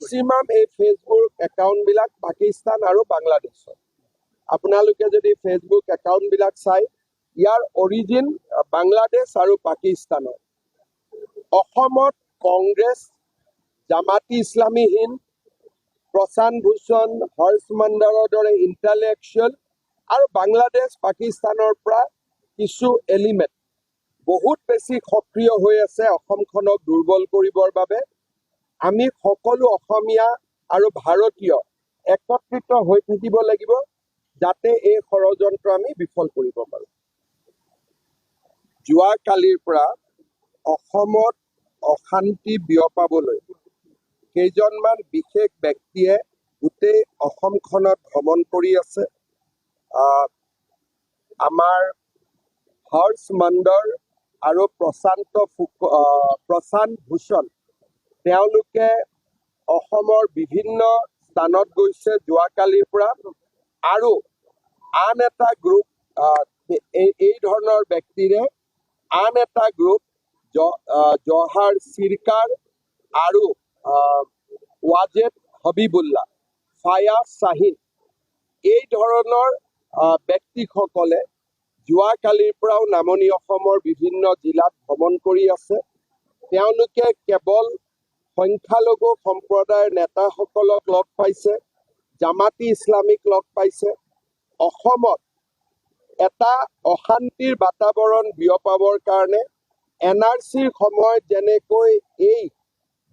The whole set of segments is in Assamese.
মেক্সিমাম এই ফেচবুক একাউণ্টবিলাক পাকিস্তান আৰু বাংলাদেশৰ। আপোনালোকে যদি ফেচবুক একাউণ্টবিলাক চাই, ইয়াৰ অৰিজিন বাংলাদেশ আৰু পাকিস্তানৰ। অসমত কংগ্ৰেছ, জামাতি ইছলামী হিন্দ, প্ৰশান্ত ভূষণ, হৰ্ষ মণ্ডলৰ দৰে ইণ্টেলেকচুৱেল আৰু বাংলাদেশ পাকিস্তানৰ পৰা কিছু এলিমেণ্ট বহুত বেছি সক্ৰিয় হৈ আছে অসমখনক দুৰ্বল কৰিবৰ বাবে। আমি সকলো অসমীয়া আৰু ভাৰতীয় একত্ৰিত হৈ থাকিব লাগিব, যাতে এই ষড়যন্ত্ৰ আমি বিফল কৰিব পাৰোঁ। যোৱাকালিৰ পৰা অসমত অশান্তি বিয়পাবলৈ কেইজনমান বিশেষ ব্যক্তিয়ে গোটেই অসমখনত ভ্ৰমণ কৰি আছে। আমাৰ হৰ্ষ মণ্ডল আৰু প্ৰশান্ত ভূষণ তেওঁলোকে অসমৰ বিভিন্ন স্থানত গৈছে যোৱাকালিৰ পৰা, আৰু আন এটা গ্ৰুপ এই ধৰণৰ ব্যক্তিৰে আন এটা গ্ৰুপ জহাৰ চিৰকাৰ আৰু ৱাজেদ হবিবুল্লাহ, ফায়াজ শ্বাহিন এই ধৰণৰ ব্যক্তিসকলে যোৱাকালিৰ পৰাও নামনি অসমৰ বিভিন্ন জিলাত ভ্ৰমণ কৰি আছে। তেওঁলোকে কেৱল সংখ্যালঘু সম্প্ৰদায়ৰ নেতাসকলক লগ পাইছে, জামাতি ইছলামীক লগ পাইছে। অসমত এটা অশান্তিৰ বাতাবৰণ বিয়পাবৰ কাৰণে NRCৰ সময়ত যেনেকৈ এই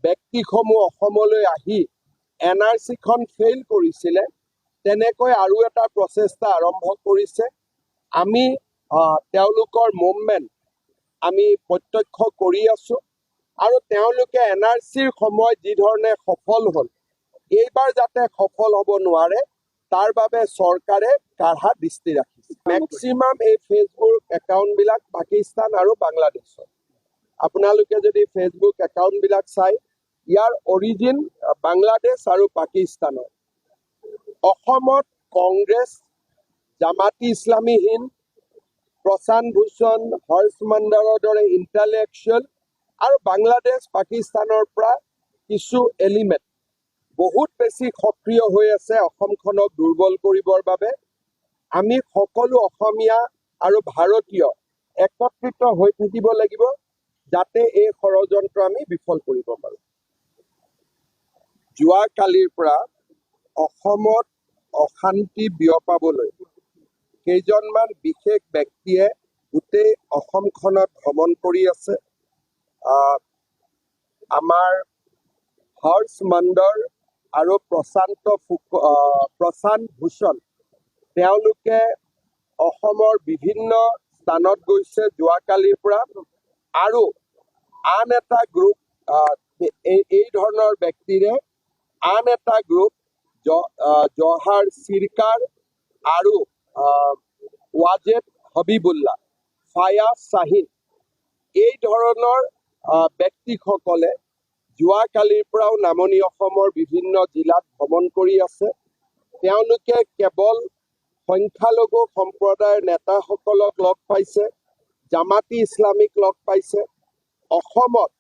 ব্যক্তিসমূহ অসমলৈ আহি NRCখন ফেইল কৰিছিলে, তেনেকৈ আৰু এটা প্ৰচেষ্টা আৰম্ভ কৰিছে। আমি তেওঁলোকৰ মুভমেণ্ট আমি প্ৰত্যক্ষ কৰি আছোঁ, আৰু তেওঁলোকে NRCৰ সময়ত যি ধৰণে সফল হ'ল, এইবাৰ যাতে সফল হ'ব নোৱাৰে তাৰ বাবে চৰকাৰে কাঢ়া দৃষ্টি ৰাখিছে। মেক্সিমাম এই ফেচবুক একাউণ্টবিলাক পাকিস্তান আৰু বাংলাদেশৰ। আপোনালোকে যদি ফেচবুক একাউণ্টবিলাক চাই, ইয়াৰ অৰিজিন বাংলাদেশ আৰু পাকিস্তানৰ। অসমত কংগ্ৰেছ, জামাতি ইছলামী হিন্দ, প্ৰশান্ত ভূষণ, হৰ্ষ মণ্ডলৰ দৰে ইণ্টেলেকচুৱেল আৰু বাংলাদেশ পাকিস্তানৰ পৰা কিছু এলিমেণ্ট বহুত বেছি সক্ৰিয় হৈ আছে অসমখনক দুৰ্বল কৰিবৰ বাবে। আমি সকলো অসমীয়া আৰু ভাৰতীয় একত্ৰিত হৈ থাকিব লাগিব, যাতে এই ষড়যন্ত্ৰ আমি বিফল কৰিব পাৰোঁ। যোৱাকালিৰ পৰা অসমত অশান্তি বিয়পাবলৈ কেইজনমান বিশেষ ব্যক্তিয়ে গোটেই অসমখনত ভ্ৰমণ কৰি আছে। আমাৰ হৰ্ষ মণ্ডল আৰু প্ৰশান্ত ভূষণ তেওঁলোকে অসমৰ বিভিন্ন স্থানত গৈছে যোৱাকালিৰ পৰা, আৰু আন এটা গ্ৰুপ এই ধৰণৰ ব্যক্তিৰে আন এটা গ্ৰুপ জহাৰ চিৰকাৰ আৰু ৱাজেদ হবিবুল্লাহ, ফায়াজ শ্বাহিন এই ধৰণৰ ব্যক্তিসকলে যোৱাকালিৰ পৰাও নামনি অসমৰ বিভিন্ন জিলাত ভ্ৰমণ কৰি আছে। তেওঁলোকে কেৱল সংখ্যালঘু সম্প্ৰদায়ৰ নেতাসকলক লগ পাইছে, জামাতি ইছলামীক লগ পাইছে। অসমত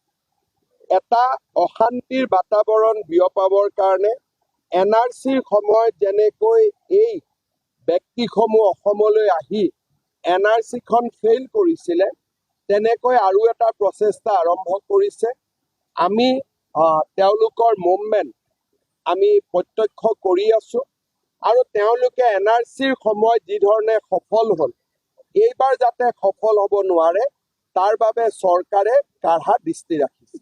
এটা অশান্তিৰ বাতাবৰণ বিয়পাবৰ কাৰণে NRCৰ সময়ত যেনেকৈ এই ব্যক্তিসমূহ অসমলৈ আহি NRCখন ফেইল কৰিছিলে, তেনেকৈ আৰু এটা প্ৰচেষ্টা আৰম্ভ কৰিছে। আমি তেওঁলোকৰ মুভমেণ্ট আমি প্ৰত্যক্ষ কৰি আছোঁ, আৰু তেওঁলোকে NRCৰ সময়ত যি ধৰণে সফল হ'ল, এইবাৰ যাতে সফল হ'ব নোৱাৰে তাৰ বাবে চৰকাৰে কাঢ়া দৃষ্টি ৰাখিছে।